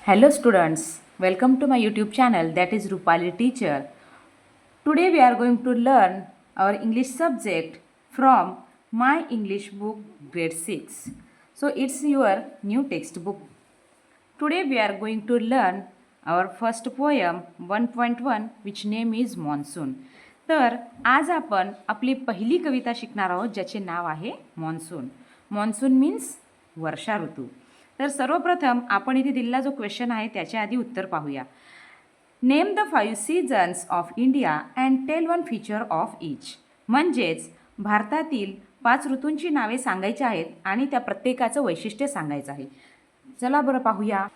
Hello students, welcome to my YouTube channel, that is Rupali Teacher. Today we are going to learn our English subject from my English book grade 6. So it's your new textbook. Today we are going to learn our first poem 1.1 which name is Monsoon. तर आज आपण आपली पहिली कविता शिकणार आहोत ज्याचे नाव आहे monsoon. Monsoon means वर्षा ऋतू. तर सर्वप्रथम आपण इथे दिलेला जो क्वेश्चन आहे त्याच्या आधी उत्तर पाहूया. Name the 5 seasons of India and tell one feature of each. म्हणजेच भारतातील 5 ऋतूंची नावे सांगायची आहेत आणि त्या प्रत्येकाचं वैशिष्ट्य सांगायचं आहे. चला बरं पाहूया.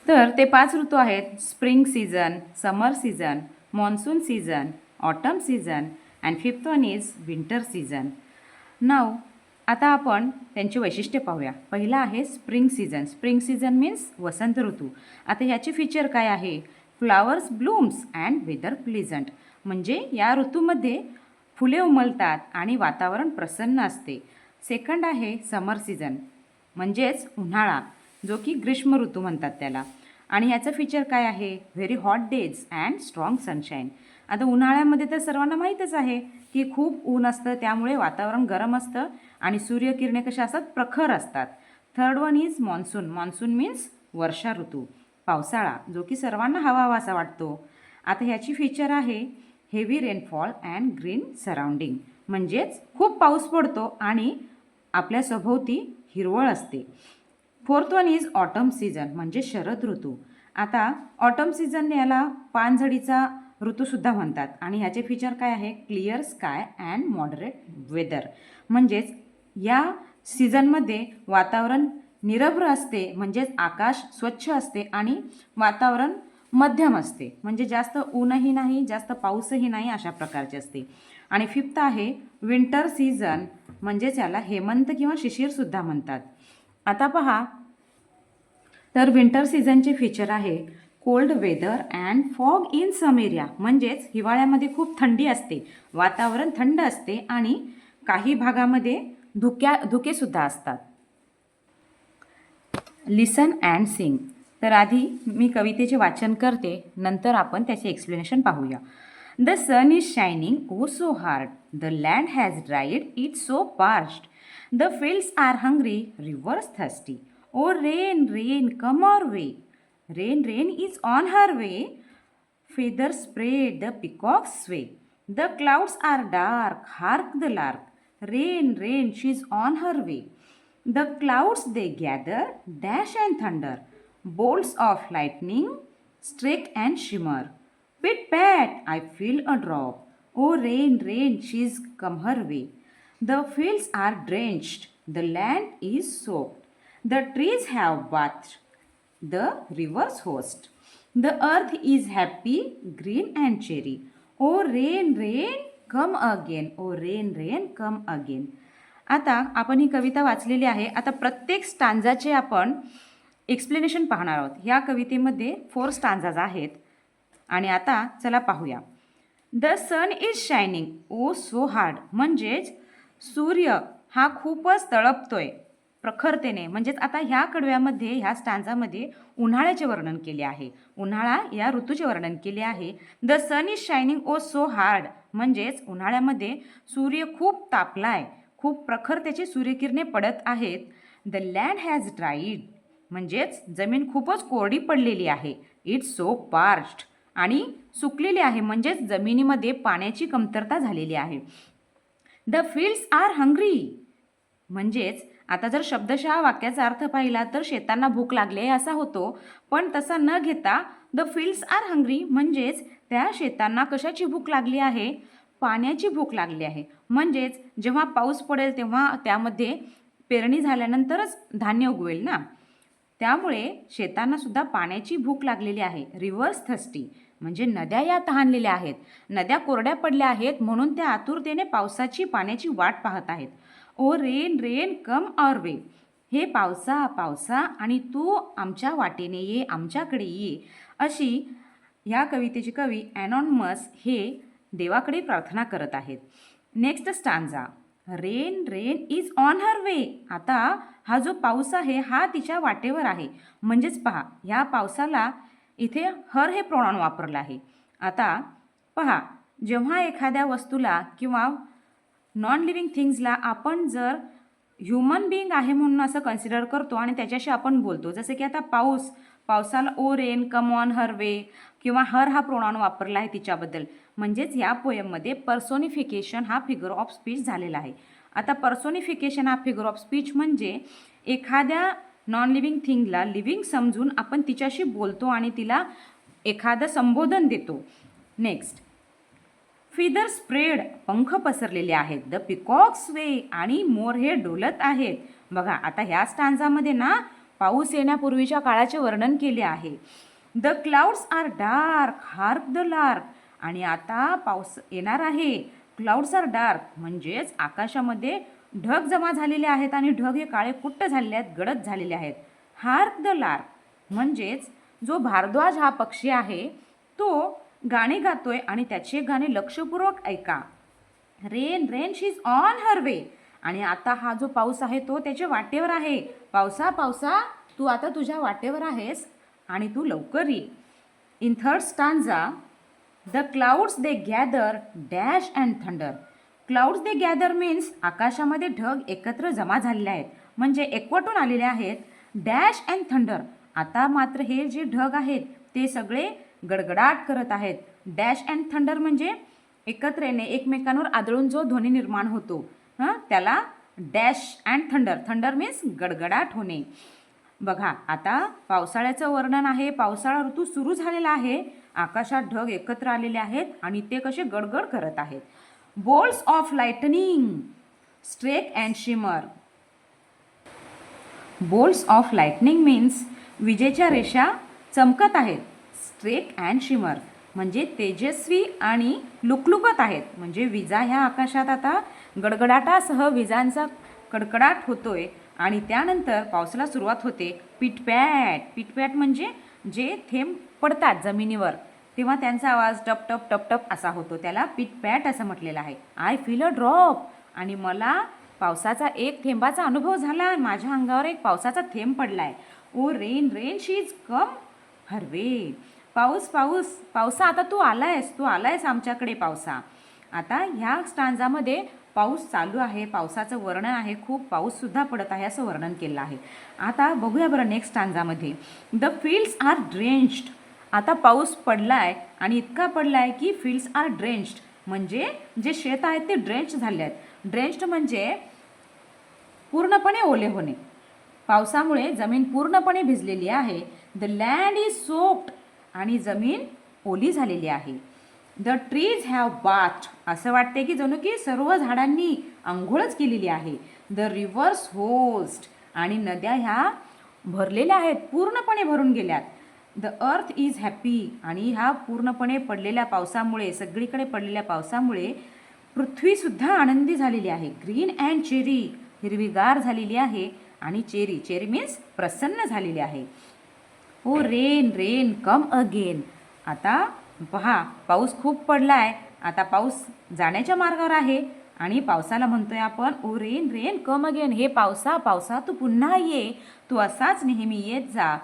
तर ते 5 ऋतू आहेत spring season, summer season, monsoon season, autumn season and fifth one is winter season. नाव आता आपण त्यांची वैशिष्ट्य पाहूया. पहिला आहे spring season. Spring season means वसंत ऋतू. आता ह्याचे फीचर काय आहे? Flowers blooms and weather pleasant. म्हणजे या ऋतूमध्ये फुले उमलतात आणि वातावरण प्रसन्न असते. सेकंड आहे समर सीझन म्हणजेच उन्हाळा जो की ग्रीष्म ऋतू म्हणतात त्याला. आणि ह्याचं फीचर काय आहे? Very hot days and strong sunshine. आता उन्हाळ्यामध्ये तर सर्वांना माहीतच आहे की खूप ऊन असतं, त्यामुळे वातावरण गरम असतं आणि सूर्यकिरणे कशा असतात? प्रखर असतात. Third one is monsoon. Monsoon means वर्षा ऋतू, पावसाळा जो की सर्वांना हवासा वाटतो. आता ह्याची फीचर आहे heavy rainfall and green surrounding. म्हणजेच खूप पाऊस पडतो आणि आपल्या सभोवती हिरवळ असते. Fourth one is autumn season म्हणजे शरद ऋतू. आता ऑटम सीझन याला पानझडीचा ऋतूसुद्धा म्हणतात आणि ह्याचे फीचर काय आहे? Clear sky and moderate weather. म्हणजेच या सीझनमध्ये वातावरण निरभ्र असते, म्हणजेच आकाश स्वच्छ असते आणि वातावरण मध्यम असते. म्हणजे जास्त ऊनही नाही, जास्त पाऊसही नाही, अशा प्रकारचे असते. आणि फिफ्थ आहे विंटर सीझन म्हणजेच याला हेमंत किंवा शिशिरसुद्धा म्हणतात. आता पहा, तर विंटर सीझनचे फीचर आहे cold weather and fog in some area. म्हणजेच हिवाळ्यामध्ये खूप थंडी असते, वातावरण थंड असते आणि काही भागामध्ये धुकेसुद्धा असतात. लिसन अँड सिंग. तर आधी मी कवितेचे वाचन करते, नंतर आपण त्याचे एक्सप्लेनेशन पाहूया. The sun is shining O so hard, the land has dried it so parched, the fields are hungry, rivers thirsty, O rain rain come our way, rain rain is on her way, feathers spread, the peacocks sway, the clouds are dark, hark the lark, rain rain she's on her way, the clouds they gather, dash and thunder, bolts of lightning strike and shimmer, pit pat I feel a drop, oh rain rain she's come her way, the fields are drenched, the land is soaked, the trees have bathed, the river's host, the earth is happy, green and cherry, oh rain rain come again, oh rain rain come again. आता आपण ही कविता वाचलेली आहे. आता प्रत्येक स्टांजाचे आपण explanation पाहणार आहोत. ह्या कवितेमध्ये 4 स्टांजाज आहेत आणि आता चला पाहूया. The sun is shining O so hard. म्हणजेच सूर्य हा खूपच तळपतोय प्रखरतेने. म्हणजेच आता ह्या कडव्यामध्ये, ह्या स्टांजामध्ये उन्हाळ्याचे वर्णन केले आहे, उन्हाळा या ऋतूचे वर्णन केले आहे. The sun is shining O so hard म्हणजेच उन्हाळ्यामध्ये सूर्य खूप तापलाय, खूप प्रखरतेचे सूर्यकिरणे पडत आहेत. द लँड हॅज ड्राईड म्हणजेच जमीन खूपच कोरडी पडलेली आहे. इट्स सो पार्च्ड आणि सुकलेली आहे, म्हणजेच जमिनीमध्ये पाण्याची कमतरता झालेली आहे. द फील्ड्स आर हंग्री म्हणजेच आता जर शब्दशः वाक्याचा अर्थ पाहिला तर शेतांना भूक लागली आहे असा होतो, पण तसा न घेता द फील्ड्स आर हंग्री म्हणजेच त्या शेतांना कशाची भूक लागली आहे? पाण्याची भूक लागली आहे. म्हणजेच जेव्हा पाऊस पडेल तेव्हा त्यामध्ये पेरणी झाल्यानंतरच धान्य उगवेल ना, त्यामुळे शेतांनासुद्धा पाण्याची भूक लागलेली आहे. रिव्हर्स थर्स्टी म्हणजे नद्या या तहानलेल्या आहेत, नद्या कोरड्या पडल्या आहेत म्हणून त्या आतुरतेने पावसाची पाण्याची वाट पाहत आहेत. O rain rain come our way. हे पावसा पावसा आणि तू आमच्या वाटेने ये, आमच्याकडे ये, अशी ह्या कवितेचे कवी ॲनॉनमस हे देवाकडे प्रार्थना करत आहेत. Next stanza rain rain is on her way. आता हा जो पाऊस आहे हा तिच्या वाटेवर आहे. म्हणजेच पहा, ह्या पावसाला इथे हर हे प्रोनाउन वापरलं आहे. आता पहा, जेव्हा एखाद्या वस्तूला किंवा नॉन लिव्हिंग थिंग्सला आपण जर ह्युमन बिईंग आहे म्हणून असं कन्सिडर करतो आणि त्याच्याशी आपण बोलतो, जसं की आता पावसाला ओ रेन कम ऑन हर वे किंवा हर हा प्रोनाउन वापरला आहे तिच्याबद्दल. म्हणजेच या पोएममध्ये पर्सोनिफिकेशन हा फिगर ऑफ स्पीच झालेला आहे. आता पर्सोनिफिकेशन हा फिगर ऑफ स्पीच म्हणजे एखाद्या नॉन लिव्हिंग थिंगला लिव्हिंग समजून आपण तिच्याशी बोलतो आणि तिला एखादं संबोधन देतो. नेक्स्ट, फिदर स्प्रेड, पंख पसरलेले आहेत. द पिकॉक्स वे, आणि मोर हे डोलत आहेत. बघा, आता ह्या स्टांजामध्ये ना पाऊस येण्यापूर्वीच्या काळाचे वर्णन केले आहे. The clouds are dark, hark the lark, आणि आता पाऊस येणार आहे. क्लाउड्स आर डार्क म्हणजेच आकाशामध्ये ढग जमा झालेले आहेत आणि ढग हे काळे कुट्ट झालेले आहेत, गडद झालेले आहेत. हार्क द लार्क म्हणजेच जो भारद्वाज हा पक्षी आहे तो गाणे गातोय आणि त्याचे गाणे लक्षपूर्वक ऐका. Rain rain she is on her way, आणि आता हा जो पाऊस आहे तो त्याच्या वाटेवर आहे. पावसा पावसा तू आता तुझ्या वाटेवर आहेस आणि तू लवकर ये. In third stanza, the clouds they gather dash and thunder. Clouds they gather means आकाशामध्ये ढग एकत्र जमा झालेले आहेत, म्हणजे एकवटून आलेले आहेत. डॅश अँड थंडर, आता मात्र हे जे ढग आहेत ते सगळे गडगडाट करत आहेत. डॅश अँड थंडर म्हणजे एकत्र येणे, एकमेकांवर आदळून जो ध्वनी निर्माण होतो त्याला dash and thunder. Thunder means गडगडाट होणे. बघा, आता पावसाळ्याचं वर्णन आहे. पावसाळा ऋतू सुरू झालेला आहे. आकाशात ढग एकत्र आलेले आहेत आणि ते कसे गडगड करत आहेत. Bolts of lightning streak and shimmer. Bolts of lightning means विजेच्या रेषा चमकत आहेत. स्ट्रेक अँड शिमर म्हणजे तेजस्वी आणि लुकलुकत आहेत. म्हणजे विजा ह्या आकाशात आता गडगडाटासह विजांचा कडकडाट होतोय आणि त्यानंतर पावसाला सुरुवात होते. पिटपॅट, पिटपॅट म्हणजे जे थेंब पडतात जमिनीवर तेव्हा त्यांचा आवाज टप टप टप टप असा होतो, त्याला पिटपॅट असं म्हटलेलं आहे. आय फील अ ड्रॉप, आणि मला पावसाचा एक थेंबाचा अनुभव झाला, माझ्या अंगावर एक पावसाचा थेंब पडलाय. O rain rain she is come her way. पाऊस पाऊस पावसा आता तू आलायस आमच्याकडे पावसा. आता ह्या स्टांजामध्ये पाऊस चालू आहे, पावसाचं वर्णन आहे, खूप पाऊससुद्धा पडत आहे असं वर्णन केलं आहे. आता बघूया बरं नेक्स्ट स्टांजामध्ये. The fields are drenched. आता पाऊस पडलाय आणि इतका पडलाय की फील्ड्स आर ड्रेंच्ड म्हणजे जे शेत आहेत ते ड्रेंच झाले आहेत. ड्रेंच्ड म्हणजे पूर्णपणे ओले होणे. पावसामुळे जमीन पूर्णपणे भिजलेली आहे. द लँड इज सोक्ड, आणि जमीन ओली झालेली आहे. द ट्रीज हॅव बाथ, असं वाटते की जणू की सर्व झाडांनी आंघोळच केलेली आहे. द रिव्हर्स होस्ट, आणि नद्या ह्या भरलेल्या आहेत, पूर्णपणे भरून गेल्यात. द अर्थ इज हॅपी, आणि ह्या पूर्णपणे पडलेल्या पावसामुळे, सगळीकडे पडलेल्या पावसामुळे पृथ्वीसुद्धा आनंदी झालेली आहे. ग्रीन अँड चेरी, हिरवीगार झालेली आहे, आणि चेरी, चेरी मीन्स प्रसन्न झालेली आहे. ओ रेन रेन कम अगेन. आता पहा, पाऊस खूप पडलाय, आता पाऊस जाण्याच्या मार्गावर आहे आणि पावसाला म्हणतोय आपण ओ रेन रेन कम अगेन. हे पावसा तू पुन्हा ये, तू असाच नेहमी येत जा.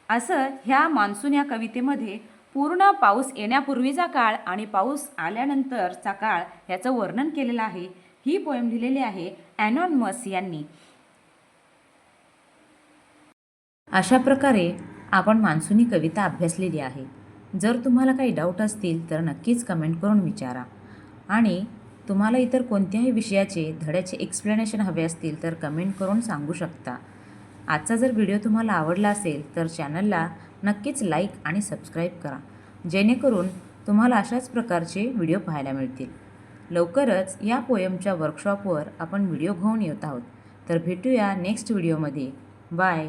असं ह्या मान्सून या कवितेमध्ये पूर्ण पाऊस येण्यापूर्वीचा काळ आणि पाऊस आल्यानंतरचा काळ याचं वर्णन केलेलं आहे. ही पोएम लिहिलेली आहे ॲनॉनिमस यांनी. अशा प्रकारे आपण मान्सूनी कविता अभ्यासलेली आहे. जर तुम्हाला काही डाऊट असतील तर नक्कीच कमेंट करून विचारा, आणि तुम्हाला इतर कोणत्याही विषयाचे धड्याचे एक्सप्लेनेशन हवे असतील तर कमेंट करून सांगू शकता. आजचा जर व्हिडिओ तुम्हाला आवडला असेल तर चॅनलला नक्कीच लाईक आणि सबस्क्राईब करा, जेणेकरून तुम्हाला अशाच प्रकारचे व्हिडिओ पाहायला मिळतील. लवकरच या पोएमच्या वर्कशॉपवर आपण व्हिडिओ घेऊन येत आहोत. तर भेटूया नेक्स्ट व्हिडिओमध्ये. बाय.